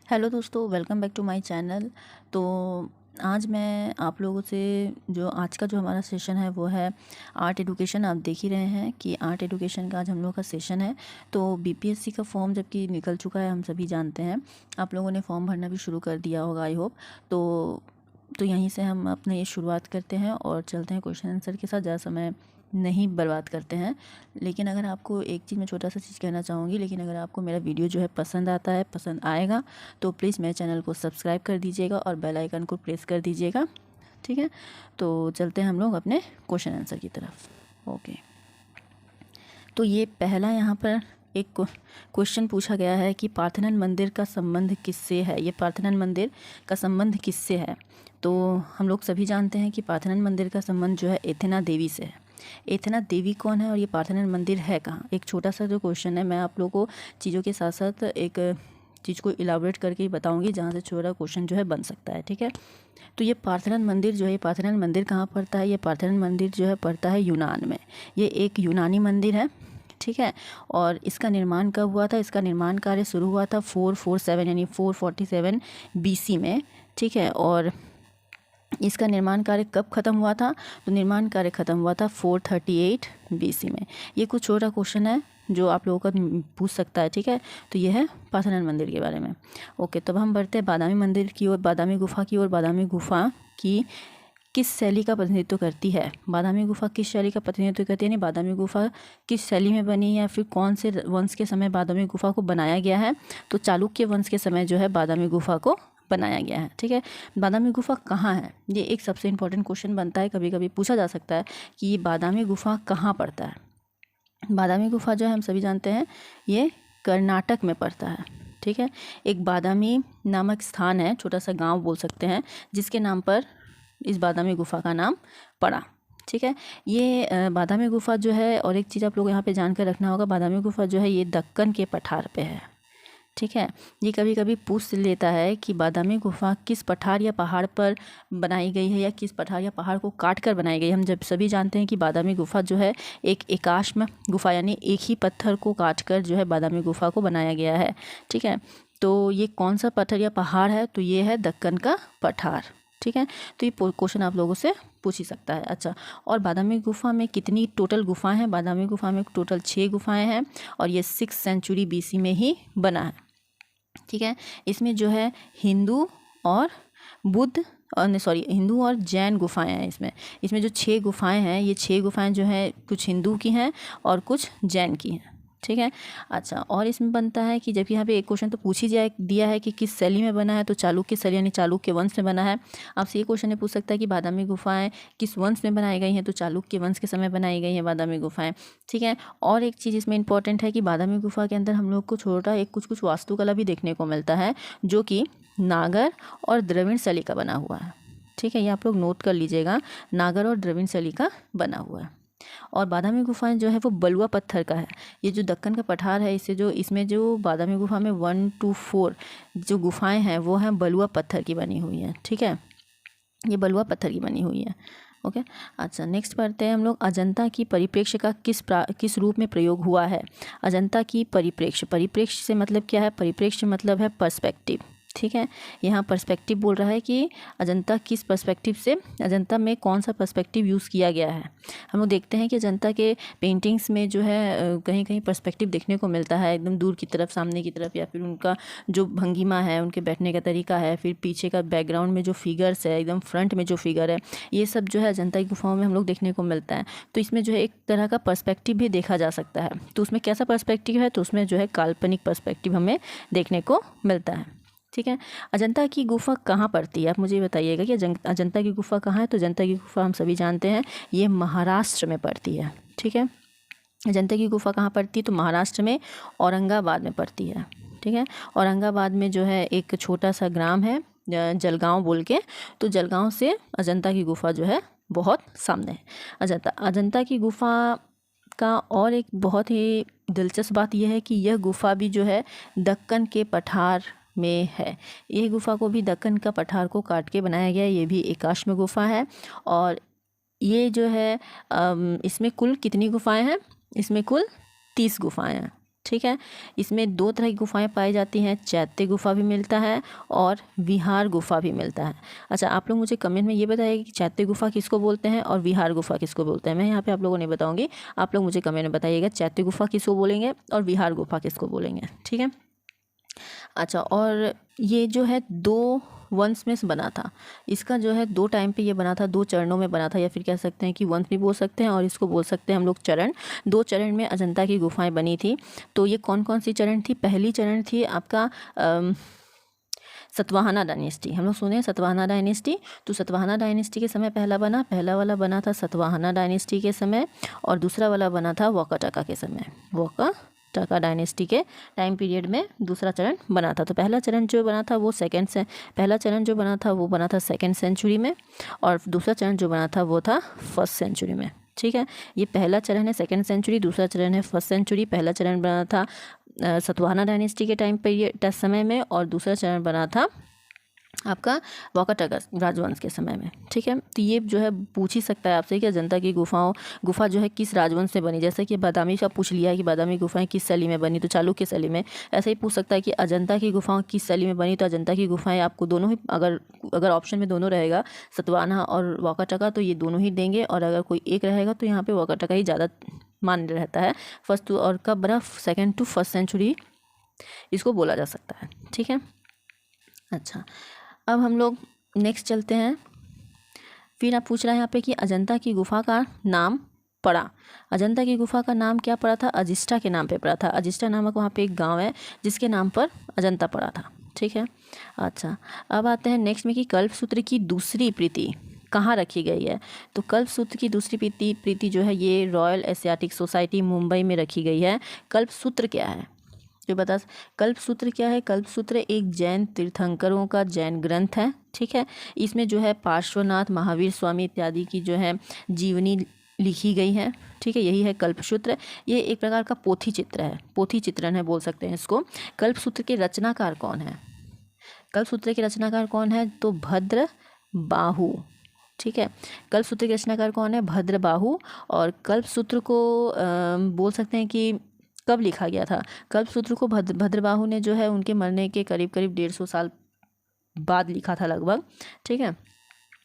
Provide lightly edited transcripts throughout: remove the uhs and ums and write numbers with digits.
Hello दोस्तों, welcome back to my channel. तो आज मैं आप लोगों से जो आज का जो हमारा सेशन है वो है आर्ट एडुकेशन। आप देख ही रहे हैं कि आर्ट एडुकेशन का आज हम लोग का सेशन है। तो बीपीएससी का फॉर्म जबकि निकल चुका है, हम सभी जानते हैं। आप लोगों ने फॉर्म भरना भी शुरू कर दिया होगा, आई होप। तो यहीं से हम अपने ये शुरुआत करते हैं और चलते हैं क्वेश्चन आंसर के साथ। ज़्यादा समय नहीं बर्बाद करते हैं। लेकिन अगर आपको एक चीज़, मैं छोटा सा चीज़ कहना चाहूँगी, लेकिन अगर आपको मेरा वीडियो जो है पसंद आता है, पसंद आएगा, तो प्लीज़ मेरे चैनल को सब्सक्राइब कर दीजिएगा और बेल आइकन को प्रेस कर दीजिएगा। ठीक है, तो चलते हैं हम लोग अपने क्वेश्चन आंसर की तरफ। ओके, तो ये पहला यहाँ पर एक क्वेश्चन पूछा गया है कि पार्थेनन मंदिर का संबंध किससे है। ये पार्थेनन मंदिर का संबंध किससे है? तो हम लोग सभी जानते हैं कि पार्थेनन मंदिर का संबंध जो है एथेना देवी से है। एथेना देवी कौन है और ये पार्थेनन मंदिर है कहाँ? एक छोटा सा जो क्वेश्चन है, मैं आप लोगों को चीज़ों के साथ साथ एक चीज़ को इलाबोरेट करके ही बताऊंगी जहाँ से छोटा क्वेश्चन जो है बन सकता है। ठीक है, तो ये पार्थेनन मंदिर जो है, ये पार्थेनन मंदिर कहाँ पड़ता है? ये पार्थेनन मंदिर जो है पड़ता है यूनान में। ये एक यूनानी मंदिर है। ठीक है, और इसका निर्माण कब हुआ था? इसका निर्माण कार्य शुरू हुआ था 447 यानी 447 बीसी में। ठीक है, और इसका निर्माण कार्य कब ख़त्म हुआ था? तो निर्माण कार्य ख़त्म हुआ था 438 बीसी में। ये कुछ छोटा क्वेश्चन है जो आप लोगों का पूछ सकता है। ठीक है, तो ये है पार्थेनन मंदिर के बारे में। ओके, तब हम बढ़ते हैं बादामी मंदिर की ओर, बादामी गुफा की ओर। बादामी गुफा की किस शैली का प्रतिनिधित्व करती है? बादामी गुफा किस शैली का प्रतिनिधित्व करती है? यानी बादामी गुफा किस शैली में बनी है या फिर कौन से वंश के समय बादामी गुफा को बनाया गया है? तो चालुक्य वंश के समय जो है बादामी गुफा को बनाया गया है। ठीक है, बादामी गुफा कहाँ है? ये एक सबसे इम्पोर्टेंट क्वेश्चन बनता है, कभी कभी पूछा जा सकता है कि ये बादामी गुफा कहाँ पड़ता है। बादामी गुफा जो है हम सभी जानते हैं ये कर्नाटक में पड़ता है। ठीक है, एक बादामी नामक स्थान है, छोटा सा गांव बोल सकते हैं, जिसके नाम पर इस बादामी गुफा का नाम पड़ा। ठीक है, ये बादामी गुफा जो है, और एक चीज़ आप लोग यहाँ पे जानकर रखना होगा, बादामी गुफा जो है ये दक्कन के पठार पे है। ठीक है, ये कभी कभी पूछ लेता है कि बादामी गुफा किस पठार या पहाड़ पर बनाई गई है या किस पठार या पहाड़ को काट कर बनाई गई है। हम जब सभी जानते हैं कि बादामी गुफा जो है एक एकाश्म गुफा यानी एक ही पत्थर को काट कर जो है बादामी गुफा को बनाया गया है। ठीक है, तो ये कौन सा पत्थर या पहाड़ है? तो ये है दक्कन का पठार। ठीक है, तो ये क्वेश्चन आप लोगों से पूछ ही सकता है। अच्छा, और बादामी गुफा में कितनी टोटल गुफाएं हैं? बादामी गुफा में टोटल 6 गुफाएं हैं और ये 6th सेंचुरी बीसी में ही बना है। ठीक है, इसमें जो है हिंदू और बुद्ध और हिंदू और जैन गुफाएं हैं। इसमें जो 6 गुफाएं हैं, ये 6 गुफाएं जो हैं कुछ हिंदू की हैं और कुछ जैन की हैं। ठीक है, अच्छा, और इसमें बनता है कि जबकि यहाँ पे एक क्वेश्चन तो पूछ ही दिया है कि किस शैली में बना है, तो चालुक्य शैली यानी चालुक्य वंश में बना है। आपसे ये क्वेश्चन पूछ सकता है कि बादामी गुफाएं किस वंश में बनाई गई हैं, तो चालुक्य वंश के समय बनाई गई हैं बादामी गुफाएं। ठीक है, और एक चीज़ इसमें इंपॉर्टेंट है कि बादामी गुफा के अंदर हम लोग को छोटा एक कुछ वास्तुकला भी देखने को मिलता है, जो कि नागर और द्रविड़ शैली का बना हुआ है। ठीक है, ये आप लोग नोट कर लीजिएगा, नागर और द्रविड़ शैली का बना हुआ है। और बादामी गुफाएं जो है वो बलुआ पत्थर का है। ये जो दक्कन का पठार है, इसमें जो बादामी गुफा में 1 to 4 जो गुफाएं हैं वो हैं बलुआ पत्थर की बनी हुई हैं। ठीक है, ये बलुआ पत्थर की बनी हुई है। ओके, अच्छा, नेक्स्ट पढ़ते हैं हम लोग। अजंता की परिप्रेक्ष्य का किस रूप में प्रयोग हुआ है? अजंता की परिप्रेक्ष्य से मतलब क्या है? परिप्रेक्ष्य मतलब है पर्सपेक्टिव। ठीक है, यहाँ पर्सपेक्टिव बोल रहा है कि अजंता किस पर्सपेक्टिव से, अजंता में कौन सा पर्सपेक्टिव यूज़ किया गया है। हम लोग देखते हैं कि अजंता के पेंटिंग्स में जो है कहीं कहीं पर्सपेक्टिव देखने को मिलता है, एकदम दूर की तरफ, सामने की तरफ, या फिर उनका जो भंगिमा है, उनके बैठने का तरीका है, फिर पीछे का बैकग्राउंड में जो फिगर्स है, एकदम फ्रंट में जो फिगर है, ये सब जो है अजंता की गुफाओं में हम लोग देखने को मिलता है। तो इसमें जो है एक तरह का पर्सपेक्टिव भी देखा जा सकता है। तो उसमें कैसा पर्सपेक्टिव है? तो उसमें जो है काल्पनिक पर्सपेक्टिव हमें देखने को मिलता है। ठीक है, अजंता की गुफा कहाँ पड़ती है? आप मुझे बताइएगा कि अजंता की गुफा कहाँ है? तो अजंता की गुफा हम सभी जानते हैं ये महाराष्ट्र में पड़ती है। ठीक है, अजंता की गुफा कहाँ पड़ती है? तो महाराष्ट्र में औरंगाबाद में पड़ती है। ठीक है, औरंगाबाद में जो है एक छोटा सा ग्राम है जलगांव बोल के, तो जलगांव से अजंता की गुफा जो है बहुत सामने है। अजंता की गुफा का और एक बहुत ही दिलचस्प बात यह है कि यह गुफा भी जो है दक्कन के पठार में है। ये गुफा को भी दक्कन का पठार को काट के बनाया गया है। ये भी एकाश्म गुफा है और ये जो है इसमें कुल कितनी गुफाएं हैं? इसमें कुल 30 गुफाएं हैं। ठीक है। इसमें दो तरह की गुफाएं पाई जाती हैं, चैत्य गुफा भी मिलता है और विहार गुफा भी मिलता है। अच्छा, आप लोग मुझे कमेंट में ये बताइए कि चैत्य गुफा किसको बोलते हैं और विहार गुफा किसको बोलते हैं। मैं यहाँ पे आप लोगों ने बताऊँगी, आप लोग मुझे कमेंट में बताइएगा चैत्य गुफा किसको बोलेंगे और विहार गुफा किसको बोलेंगे, ठीक है। अच्छा, और ये जो है 2 वंश में से बना था। इसका जो है 2 टाइम पे ये बना था, 2 चरणों में बना था, या फिर कह सकते हैं कि वंश भी बोल सकते हैं और इसको बोल सकते हैं हम लोग चरण। 2 चरण में अजंता की गुफाएं बनी थी। तो ये कौन कौन सी चरण थी? पहली चरण थी आपका सतवाहना डायनेस्टी। हम लोग सुने हैं सतवाहना डायनेस्टी। तो सतवाहना डायनेस्टी के समय पहला वाला बना था सतवाहना डायनेस्टी के समय, और दूसरा वाला बना था वाकाटका के समय। वाकाटका डायनेस्टी के टाइम पीरियड में दूसरा चरण बना था। तो पहला चरण जो बना था वो बना था सेकेंड सेंचुरी में, और दूसरा चरण जो बना था वो था फर्स्ट सेंचुरी में, ठीक है। ये पहला चरण है सेकेंड सेंचुरी, दूसरा चरण है फर्स्ट सेंचुरी। पहला चरण बना था सतवाहना डायनेस्टी के टाइम पीरियड समय में, और दूसरा चरण बना था आपका वाकाटका राजवंश के समय में, ठीक है। तो ये जो है पूछ ही सकता है आपसे कि अजंता की गुफा जो है किस राजवंश से बनी। जैसे कि बादामी का पूछ लिया है कि बादामी गुफाएं किस शैली में बनी, तो चालुक्य शैली में। ऐसे ही पूछ सकता है कि अजंता की गुफाएं किस शैली में बनी, तो अजंता की गुफाएं आपको दोनों ही, अगर ऑप्शन में दोनों रहेगा सतवाहना और वाकाटका, तो ये दोनों ही देंगे, और अगर कोई एक रहेगा तो यहाँ पे वाकाटका ही ज़्यादा मान्य रहता है। फर्स्ट और कब बना? सेकेंड टू फर्स्ट सेंचुरी इसको बोला जा सकता है, ठीक है। अच्छा, अब हम लोग नेक्स्ट चलते हैं। फिर आप पूछ रहा है यहाँ पे कि अजंता की गुफा का नाम पड़ा। अजंता की गुफा का नाम क्या पड़ा था? अजिष्ठा के नाम पे पड़ा था। अजिष्ठा नामक वहाँ पे एक गांव है जिसके नाम पर अजंता पड़ा था, ठीक है। अच्छा, अब आते हैं नेक्स्ट में कि कल्पसूत्र की दूसरी प्रति कहाँ रखी गई है। तो कल्पसूत्र की दूसरी प्रति जो है ये रॉयल एशियाटिक सोसाइटी मुंबई में रखी गई है। कल्पसूत्र क्या है जो बता, कल्पसूत्र क्या है? कल्पसूत्र एक जैन तीर्थंकरों का जैन ग्रंथ है, ठीक है। इसमें जो है पार्श्वनाथ, महावीर स्वामी इत्यादि की जो है जीवनी लिखी गई है, ठीक है। यही है कल्पसूत्र। ये एक प्रकार का पोथी चित्र है, पोथी चित्रण है बोल सकते हैं इसको। कल्पसूत्र के रचनाकार कौन है? कल्पसूत्र के रचनाकार कौन है? तो भद्र बाहु, ठीक है। कल्पसूत्र के रचनाकार कौन है? भद्र बाहु। और कल्पसूत्र को बोल सकते हैं कि कब लिखा गया था? कल्पसूत्र को भद्रबाहु ने जो है उनके मरने के करीब 150 साल बाद लिखा था लगभग, ठीक है।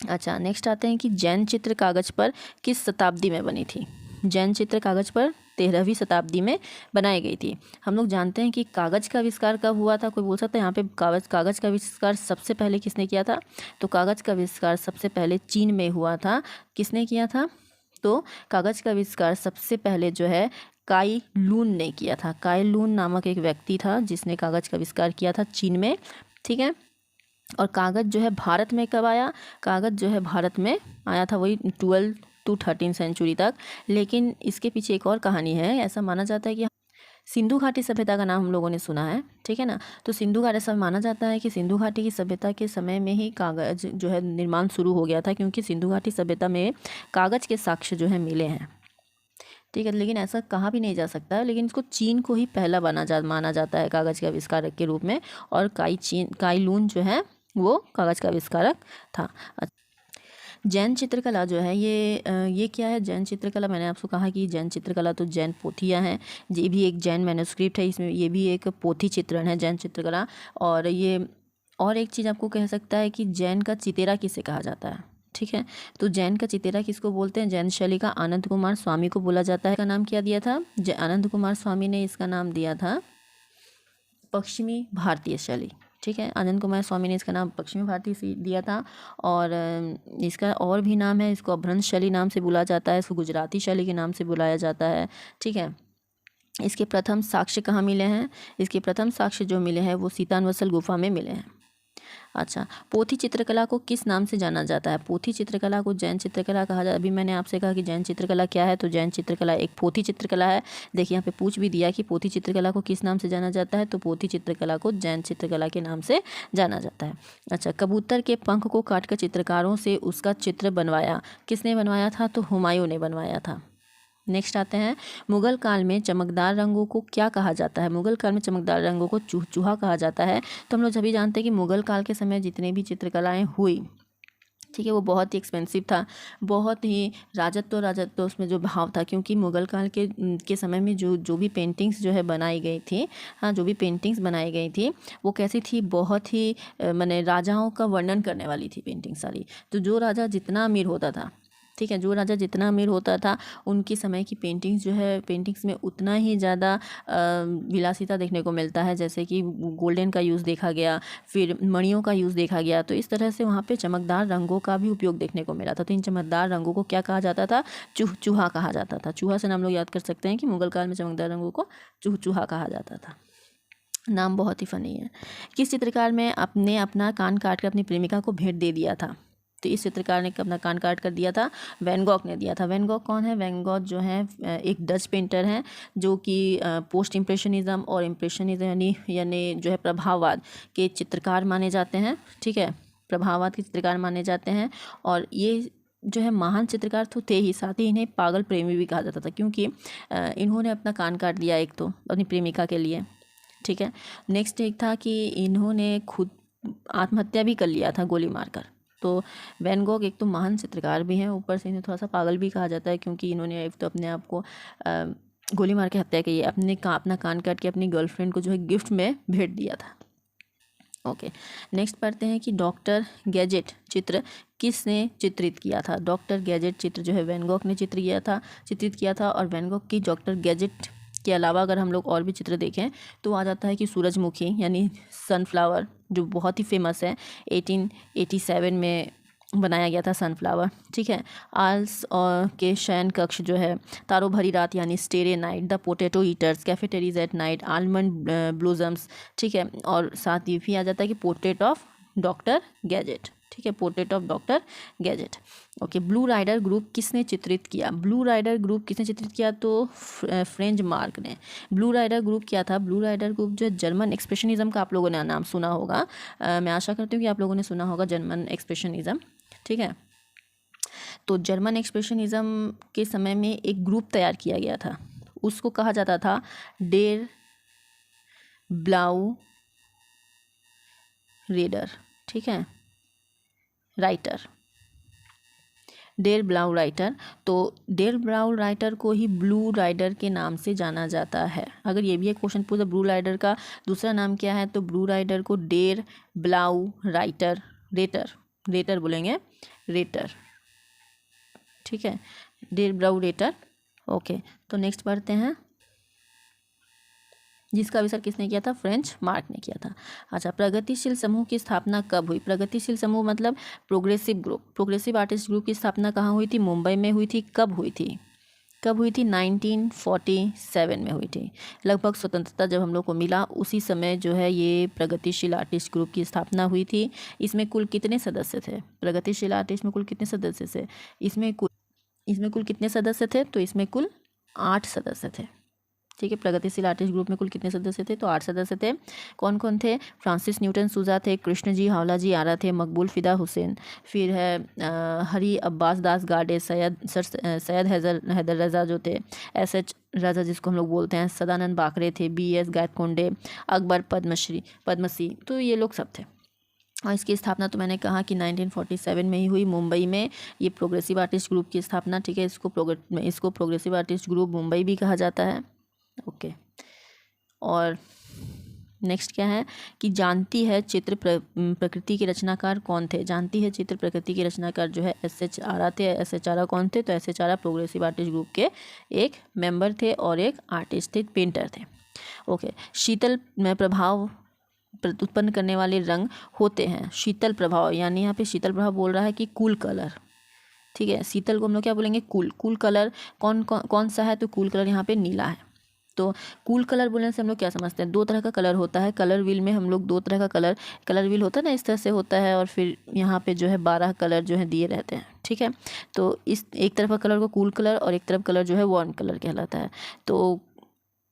अच्छा, नेक्स्ट आते हैं कि जैन चित्र कागज पर किस शताब्दी में बनी थी? जैन चित्र कागज पर 13वीं शताब्दी में बनाई गई थी। हम लोग जानते हैं कि कागज़ का आविष्कार कब हुआ था? कोई बोल सकता है यहाँ पे कागज़ का आविष्कार सबसे पहले किसने किया था? तो कागज़ का आविष्कार सबसे पहले चीन में हुआ था। किसने किया था? तो कागज़ का आविष्कार सबसे पहले जो है काई लून ने किया था। काई लून नामक एक व्यक्ति था जिसने कागज़ का आविष्कार किया था चीन में, ठीक है। और कागज़ जो है भारत में कब आया? कागज़ जो है भारत में आया था वही 12 to 13 सेंचुरी तक। लेकिन इसके पीछे एक और कहानी है। ऐसा माना जाता है कि सिंधु घाटी सभ्यता का नाम हम लोगों ने सुना है, ठीक है ना। तो सिंधु घाटी, ऐसा माना जाता है कि सिंधु घाटी की सभ्यता के समय में ही कागज़ जो है निर्माण शुरू हो गया था, क्योंकि सिंधु घाटी सभ्यता में कागज़ के साक्ष्य जो है मिले हैं, ठीक है। लेकिन ऐसा कहा भी नहीं जा सकता है, लेकिन इसको चीन को ही पहला माना जाता है कागज़ के आविष्कारक के रूप में। और काई लून जो है वो कागज़ का आविष्कारक था। जैन चित्रकला जो है ये क्या है? जैन चित्रकला, मैंने आपको कहा कि जैन चित्रकला तो जैन पोथियाँ हैं। ये भी एक जैन मैन्युस्क्रिप्ट है, इसमें ये भी एक पोथी चित्रण है जैन चित्रकला। और ये और एक चीज़ आपको कह सकता है कि जैन का चितेरा किसे कहा जाता है, ठीक है। तो जैन का चितेरा किसको बोलते हैं? जैन शैली का आनंद कुमार स्वामी को बोला जाता है। इसका नाम क्या दिया था? आनंद कुमार स्वामी ने इसका नाम दिया था पश्चिमी भारतीय शैली, ठीक है। आनंद कुमार स्वामी ने इसका नाम पश्चिमी भारतीय से दिया था। और इसका और भी नाम है, इसको अभ्रंश शैली नाम से बुलाया जाता है, इसको गुजराती शैली के नाम से बुलाया जाता है, ठीक है। इसके प्रथम साक्ष्य कहाँ मिले हैं? इसके प्रथम साक्ष्य जो मिले हैं वो सीतानवसल गुफा में मिले हैं। अच्छा, पोथी चित्रकला को किस नाम से जाना जाता है? पोथी चित्रकला को जैन चित्रकला कहा जाता है। अभी मैंने आपसे कहा कि जैन चित्रकला क्या है, तो जैन चित्रकला एक पोथी चित्रकला है। देखिए यहाँ पे पूछ भी दिया कि पोथी चित्रकला को किस नाम से जाना जाता है, तो पोथी चित्रकला को जैन चित्रकला के नाम से जाना जाता है। अच्छा, कबूतर के पंख को काटकर चित्रकारों से उसका चित्र बनवाया, किसने बनवाया था? तो हुमायूं ने बनवाया था। नेक्स्ट आते हैं, मुगल काल में चमकदार रंगों को क्या कहा जाता है? मुगल काल में चमकदार रंगों को चूहा कहा जाता है। तो हम लोग सभी जानते हैं कि मुगल काल के समय जितने भी चित्रकलाएं हुई ठीक है। वो बहुत ही एक्सपेंसिव था, बहुत ही राजत्व उसमें जो भाव था, क्योंकि मुग़ल काल के समय में जो भी पेंटिंग्स जो है बनाई गई थी, हाँ, जो भी पेंटिंग्स बनाई गई थी वो कैसी थी, बहुत ही माने राजाओं का वर्णन करने वाली थी पेंटिंग सारी। तो जो राजा जितना अमीर होता था, ठीक है, जो राजा जितना अमीर होता था उनकी समय की पेंटिंग्स जो है, पेंटिंग्स में उतना ही ज़्यादा विलासिता देखने को मिलता है, जैसे कि गोल्डन का यूज़ देखा गया, फिर मणियों का यूज़ देखा गया। तो इस तरह से वहाँ पे चमकदार रंगों का भी उपयोग देखने को मिला था। तो इन चमकदार रंगों को क्या कहा जाता था, चूहा कहा जाता था। चूहा से नाम लोग याद कर सकते हैं कि मुग़ल काल में चमकदार रंगों को चूहा कहा जाता था। नाम बहुत ही फ़नी है। किस चित्रकार में अपने अपना कान काट कर अपनी प्रेमिका को भेंट दे दिया था? तो इस चित्रकार ने अपना कान काट कर दिया था, वैन गॉग ने दिया था। वैन गॉग कौन है? वैन गॉग जो है एक डच पेंटर हैं, जो कि पोस्ट इम्प्रेशनिज़म और इम्प्रेशनिज़म यानी जो है प्रभाववाद के चित्रकार माने जाते हैं। ठीक है, प्रभाववाद के चित्रकार माने जाते हैं। और ये जो है महान चित्रकार तो थे ही, साथ ही इन्हें पागल प्रेमी भी कहा जाता था, क्योंकि इन्होंने अपना कान काट दिया एक तो अपनी प्रेमिका के लिए। ठीक है, नेक्स्ट एक था कि इन्होंने खुद आत्महत्या भी कर लिया था गोली मारकर। तो वैन गॉग एक तो महान चित्रकार भी हैं, ऊपर से इन्हें थोड़ा सा पागल भी कहा जाता है, क्योंकि इन्होंने एक तो अपने आप को गोली मार के हत्या की है, अपना कान काट के अपनी गर्लफ्रेंड को जो है गिफ्ट में भेंट दिया था। ओके, नेक्स्ट पढ़ते हैं कि डॉक्टर गैजेट चित्र किसने चित्रित किया था? डॉक्टर गैजेट चित्र जो है वैन गॉग ने चित्रित किया था। और वैन गॉग की डॉक्टर गैजेट के अलावा अगर हम लोग और भी चित्र देखें तो आ जाता है कि सूरजमुखी यानी सनफ्लावर, जो बहुत ही फेमस है, 1887 में बनाया गया था सनफ्लावर। ठीक है, आल्स और के शयन कक्ष जो है, तारों भरी रात यानी starry night, the potato eaters, cafe terrace at night, almond blossoms. ठीक है, और साथ ये भी आ जाता है कि पोर्ट्रेट ऑफ डॉक्टर गैजेट। ठीक है, portrait of doctor Gadget. Okay, Blue Rider group किसने चित्रित किया? ब्लू राइडर ग्रुप किसने चित्रित किया? तो फ्रेंच मार्क ने। ब्लू राइडर ग्रुप क्या था? ब्लू राइडर ग्रुप जो है जर्मन एक्सप्रेशनिज्म का आप लोगों ने नाम सुना होगा। मैं आशा करती हूँ कि आप लोगों ने सुना होगा जर्मन एक्सप्रेशनिज्म। ठीक है, तो जर्मन एक्सप्रेशनिज्म के समय में एक ग्रुप तैयार किया गया था, उसको कहा जाता था डेर ब्लाउ रेडर। ठीक है, राइटर, डेर ब्लाउ राइटर। तो डेर ब्लाउ राइटर को ही ब्लू राइडर के नाम से जाना जाता है। अगर ये भी एक क्वेश्चन पूछा ब्लू राइडर का दूसरा नाम क्या है, तो ब्लू राइडर को डेर ब्लाउ राइटर, रेटर बोलेंगे, रेटर। ठीक है, डेर ब्लाउ रेटर। ओके, तो नेक्स्ट पढ़ते हैं, जिसका आविष्कार किसने किया था? फ्रेंच मार्क ने किया था। अच्छा, प्रगतिशील समूह की स्थापना कब हुई? प्रगतिशील समूह मतलब progressive group, progressive artist group की स्थापना कहाँ हुई थी? मुंबई में हुई थी। कब हुई थी? 1947 में हुई थी। लगभग स्वतंत्रता जब हम लोग को मिला उसी समय जो है ये प्रगतिशील आर्टिस्ट ग्रुप की स्थापना हुई थी। इसमें कुल कितने सदस्य थे? प्रगतिशील आर्टिस्ट में कुल कितने सदस्य थे? इसमें कुल कितने सदस्य थे? तो इसमें कुल 8 सदस्य थे। ठीक है, प्रगतिशील आर्टिस्ट ग्रुप में कुल कितने सदस्य थे? तो 8 सदस्य थे। कौन कौन थे? फ्रांसिस न्यूटन सूजा थे, कृष्ण जी हावला जी आरा थे, मकबूल फिदा हुसैन, फिर है हरी अब्बास दास गाडे, सैयद हैदर रज़ा जो थे, SH रज़ा जिसको हम लोग बोलते हैं, सदानंद बाकरे थे, BS गायकवाड़, अकबर पद्मश्री, तो ये लोग सब थे। और इसकी स्थापना तो मैंने कहा कि 1947 में ही हुई, मुंबई में, ये प्रोग्रेसिव आर्टिस्ट ग्रुप की स्थापना। ठीक है, इसको प्रोग्रेसिव आर्टिस्ट ग्रुप मुंबई भी कहा जाता है। ओके, और नेक्स्ट क्या है कि जानती है चित्र प्रकृति के रचनाकार कौन थे? जानती है चित्र प्रकृति के रचनाकार जो है SH आरा थे। SH आरा कौन थे? तो SH आरा प्रोग्रेसिव आर्टिस्ट ग्रुप के एक मेंबर थे और एक आर्टिस्ट थे, पेंटर थे। ओके, शीतल प्रभाव उत्पन्न करने वाले रंग होते हैं। शीतल प्रभाव यानी यहाँ पे शीतल प्रभाव बोल रहा है कि कूल कलर। ठीक है, शीतल को हम लोग क्या बोलेंगे? Cool colour. कौन सा है? तो कूल कलर यहाँ पे नीला है। तो कूल कलर बोलने से हम लोग क्या समझते हैं? 2 तरह का कलर होता है। कलर व्हील में हम लोग 2 तरह का कलर व्हील होता है ना, इस तरह से होता है, और फिर यहाँ पे जो है 12 कलर जो है दिए रहते हैं। ठीक है, तो इस एक तरफ का कलर को कूल कलर और एक तरफ कलर जो है वार्म कलर कहलाता है। तो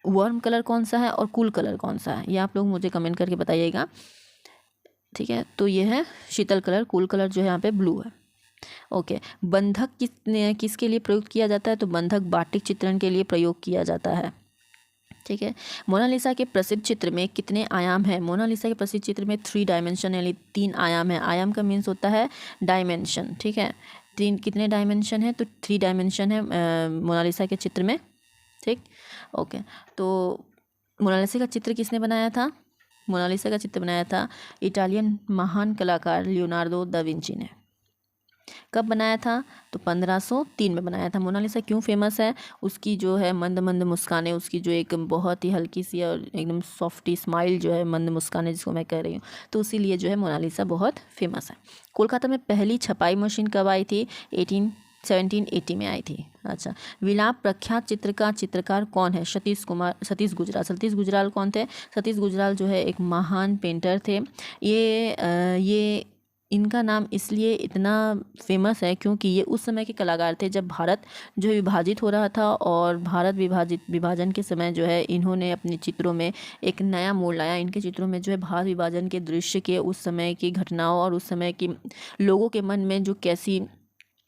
वार्म कलर कौन सा है और कूल कलर कौन सा है, ये आप लोग मुझे कमेंट करके बताइएगा। ठीक है, तो ये है शीतल कलर, कूल कलर जो है यहाँ पे ब्लू है। ओके, बंधक किसके लिए प्रयुक्त किया जाता है? तो बंधक बाटिक चित्रण के लिए प्रयोग किया जाता है। ठीक है। मोनालिसा के प्रसिद्ध चित्र में कितने आयाम हैं? मोनालिसा के प्रसिद्ध चित्र में 3 डायमेंशन यानी 3 आयाम है। आयाम का मीन्स होता है डायमेंशन, ठीक है। कितने डायमेंशन है? तो 3 डायमेंशन है मोनालिसा के चित्र में, ठीक। ओके, तो मोनालिसा का चित्र किसने बनाया था? मोनालिसा का चित्र बनाया था इटालियन महान कलाकार लियोनार्डो दा विंची ने। कब बनाया था? तो 1503 में बनाया था। मोनालिसा क्यों फेमस है? उसकी जो है मंद मंद मुस्कानें, उसकी जो एक बहुत ही हल्की सी और एकदम सॉफ्टी स्माइल जो है, मंद मुस्कानें जिसको मैं कह रही हूँ, तो इसीलिए जो है मोनालिसा बहुत फेमस है। कोलकाता में पहली छपाई मशीन कब आई थी? 1780 में आई थी। अच्छा, विलाप प्रख्यात चित्र का चित्रकार कौन है? सतीश गुजराल। सतीश गुजराल कौन थे? सतीश गुजराल जो है एक महान पेंटर थे। ये इनका नाम इसलिए इतना फेमस है क्योंकि ये उस समय के कलाकार थे जब भारत जो है विभाजित हो रहा था, और भारत विभाजन के समय जो है इन्होंने अपने चित्रों में एक नया मोड़ लाया। इनके चित्रों में जो है भारत विभाजन के दृश्य के, उस समय की घटनाओं और उस समय की लोगों के मन में जो कैसी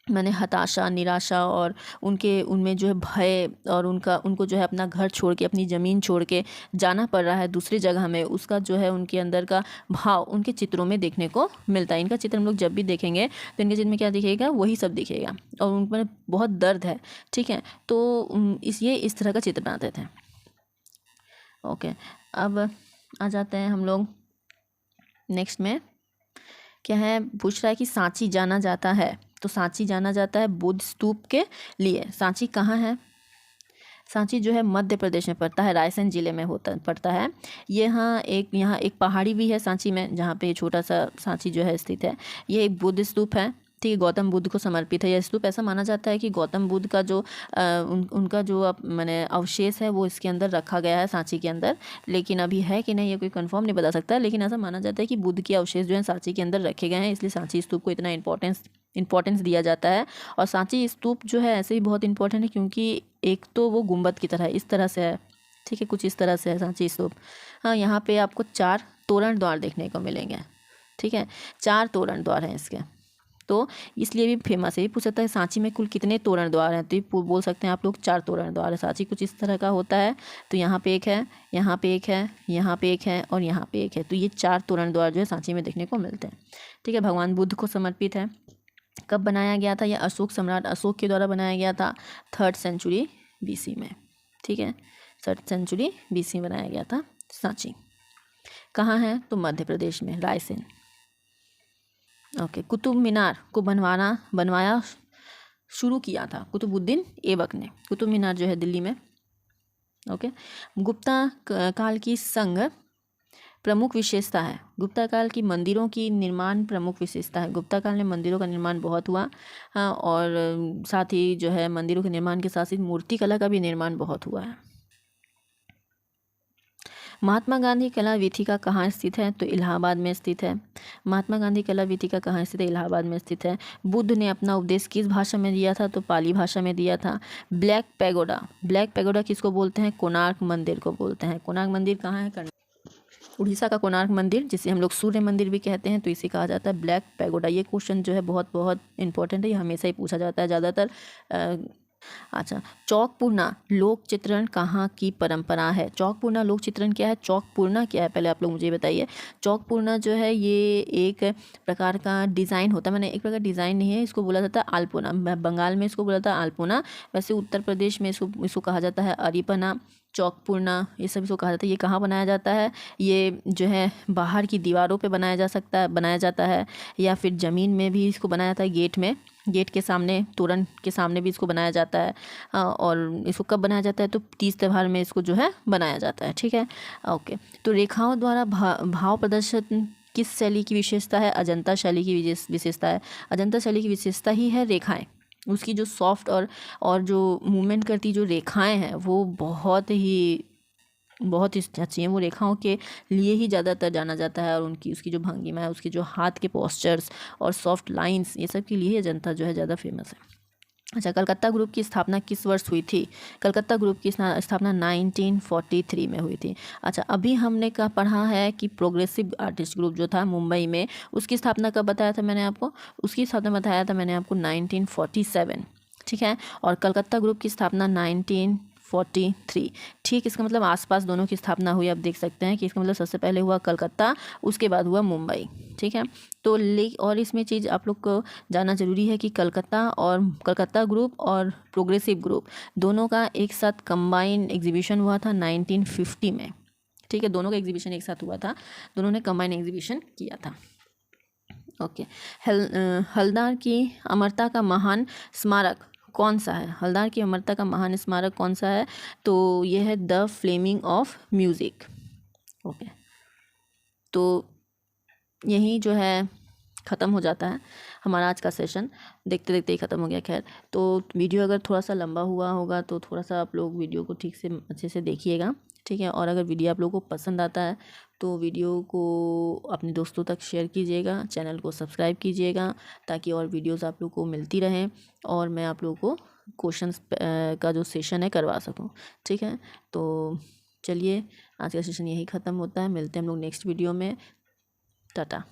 मैंने हताशा, निराशा और उनमें जो है भय, और उनको जो है अपना घर छोड़ के, अपनी ज़मीन छोड़ के जाना पड़ रहा है दूसरी जगह में, उसका जो है उनके अंदर का भाव उनके चित्रों में देखने को मिलता है। इनका चित्र हम लोग जब भी देखेंगे तो इनके चित्र में क्या दिखेगा? वही सब दिखेगा, और उनमें बहुत दर्द है, ठीक है। तो ये इस तरह का चित्र बनाते थे। ओके, अब आ जाते हैं हम लोग नेक्स्ट में। क्या है? पूछ रहा है कि सांची जाना जाता है, तो सांची जाना जाता है बुद्ध स्तूप के लिए। सांची कहाँ है? सांची जो है मध्य प्रदेश में पड़ता है, रायसेन जिले में पड़ता है। यहाँ एक पहाड़ी भी है सांची में, जहाँ पे छोटा सा सांची जो है स्थित है। ये एक बुद्ध स्तूप है, ठीक है, गौतम बुद्ध को समर्पित है यह स्तूप। ऐसा माना जाता है कि गौतम बुद्ध का जो उनका जो मैंने अवशेष है वो इसके अंदर रखा गया है, सांची के अंदर। लेकिन अभी है कि नहीं ये कोई कंफर्म नहीं बता सकता, लेकिन ऐसा माना जाता है कि बुद्ध के अवशेष जो है सांची के अंदर रखे गए हैं, इसलिए सांची स्तूप को इतना इंपॉर्टेंस दिया जाता है। और सांची स्तूप जो है ऐसे ही बहुत इंपॉर्टेंट है क्योंकि एक तो वो गुंबद की तरह इस तरह से है, ठीक है, कुछ इस तरह से है सांची स्तूप। हाँ, यहाँ पे आपको 4 तोरण द्वार देखने को मिलेंगे, ठीक है, 4 तोरण द्वार हैं इसके, तो इसलिए भी फेमस है। ये पूछ सकता है सांची में कुल कितने तोरण द्वार हैं, तो ये बोल सकते हैं आप लोग 4 तोरण द्वार है। सांची कुछ इस तरह का होता है, तो यहाँ पे एक है, यहाँ पे एक है, यहाँ पे एक है और यहाँ पे एक है, तो ये 4 तोरण द्वार जो है सांची में देखने को मिलते हैं, ठीक है। भगवान बुद्ध को समर्पित है। कब बनाया गया था? यह अशोक सम्राट अशोक के द्वारा बनाया गया था 3rd सेंचुरी BC में, ठीक है, 3rd सेंचुरी BC में बनाया गया था सांची। कहाँ है? तो मध्य प्रदेश में, रायसेन। ओके, कुतुब मीनार को बनवाया शुरू किया था कुतुबुद्दीन ऐबक ने। कुतुब मीनार जो है दिल्ली में। ओके, गुप्ता काल की संघ प्रमुख विशेषता है। गुप्ता काल की मंदिरों की निर्माण प्रमुख विशेषता है। गुप्ता काल में मंदिरों का निर्माण बहुत हुआ, और साथ ही जो है मंदिरों के निर्माण के साथ ही मूर्ति कला का भी निर्माण बहुत हुआ है। महात्मा गांधी कला वीथिका कहाँ स्थित है? तो इलाहाबाद में स्थित है। महात्मा गांधी कला वीथिका कहाँ स्थित है? इलाहाबाद में स्थित है। बुद्ध ने अपना उपदेश किस भाषा में दिया था? तो पाली भाषा में दिया था। ब्लैक पैगोडा किसको बोलते हैं? कोणार्क मंदिर को बोलते हैं। कोणार्क मंदिर कहाँ है? उड़ीसा का कोणार्क मंदिर, जिसे हम लोग सूर्य मंदिर भी कहते हैं, तो इसे कहा जाता है ब्लैक पैगोडा। ये क्वेश्चन जो है बहुत बहुत इंपॉर्टेंट है, ये हमेशा ही पूछा जाता है ज़्यादातर। अच्छा, चौकपूर्णा लोक चित्रण कहाँ की परंपरा है? चौकपूर्णा लोक चित्रण क्या है? चौकपूर्णा क्या है पहले आप लोग मुझे बताइए। चौकपूर्णा जो है ये एक प्रकार का डिज़ाइन होता है, मैंने एक प्रकार डिज़ाइन नहीं है, इसको बोला जाता है आलपोना। बंगाल में इसको बोला जाता है आलपोना, वैसे उत्तर प्रदेश में इसको कहा जाता है अरिपना, चौकपूर्णा, ये सब इसको कहा जाता है। ये कहाँ बनाया जाता है? ये जो है बाहर की दीवारों पे बनाया जाता है, या फिर ज़मीन में भी इसको बनाया जाता है, गेट के सामने, तोरण के सामने भी इसको बनाया जाता है। और इसको कब बनाया जाता है? तो तीज त्यौहार में इसको जो है बनाया जाता है, ठीक है। ओके, तो रेखाओं द्वारा भाव प्रदर्शन किस शैली की विशेषता है? अजंता शैली की विशेषता है। अजंता शैली की विशेषता ही है रेखाएं। उसकी जो सॉफ्ट और जो मूवमेंट करती जो रेखाएं हैं वो बहुत ही अच्छी हैं। वो रेखाओं के लिए ही ज़्यादातर जाना जाता है, और उसकी जो भंगिमा है, उसके जो हाथ के पोस्चर्स और सॉफ्ट लाइंस, ये सब के लिए अजंता जो है ज़्यादा फेमस है। अच्छा, कलकत्ता ग्रुप की स्थापना किस वर्ष हुई थी? कलकत्ता ग्रुप की स्थापना 1943 में हुई थी। अच्छा, अभी हमने पढ़ा है कि प्रोग्रेसिव आर्टिस्ट ग्रुप जो था मुंबई में, उसकी स्थापना कब बताया था मैंने आपको? उसकी स्थापना बताया था मैंने आपको 1947, ठीक है। और कलकत्ता ग्रुप की स्थापना 19 1843। ठीक, इसका मतलब आसपास दोनों की स्थापना हुई। आप देख सकते हैं कि इसका मतलब सबसे पहले हुआ कलकत्ता, उसके बाद हुआ मुंबई। ठीक है, तो और इसमें चीज़ आप लोग को जानना ज़रूरी है कि कलकत्ता ग्रुप और प्रोग्रेसिव ग्रुप दोनों का एक साथ कंबाइन एग्जीबिशन हुआ था 1950 में। ठीक है, दोनों का एग्जीबिशन एक साथ हुआ था, दोनों ने कंबाइन एग्जीबिशन किया था। ओके, हल्दार की अमरता का महान स्मारक कौन सा है? हल्दार की अमरता का महान स्मारक कौन सा है? तो यह है the flaming of music. Okay, तो यही जो है ख़त्म हो जाता है हमारा आज का सेशन। देखते देखते ही ख़त्म हो गया। खैर, तो वीडियो अगर थोड़ा सा लंबा हुआ होगा तो थोड़ा सा आप लोग वीडियो को ठीक से अच्छे से देखिएगा। ठीक है, और अगर वीडियो आप लोगों को पसंद आता है तो वीडियो को अपने दोस्तों तक शेयर कीजिएगा, चैनल को सब्सक्राइब कीजिएगा, ताकि और वीडियोस आप लोग को मिलती रहें और मैं आप लोगों को क्वेश्चंस का जो सेशन है करवा सकूं। ठीक है, तो चलिए आज का सेशन यही ख़त्म होता है। मिलते हैं हम लोग नेक्स्ट वीडियो में। टाटा।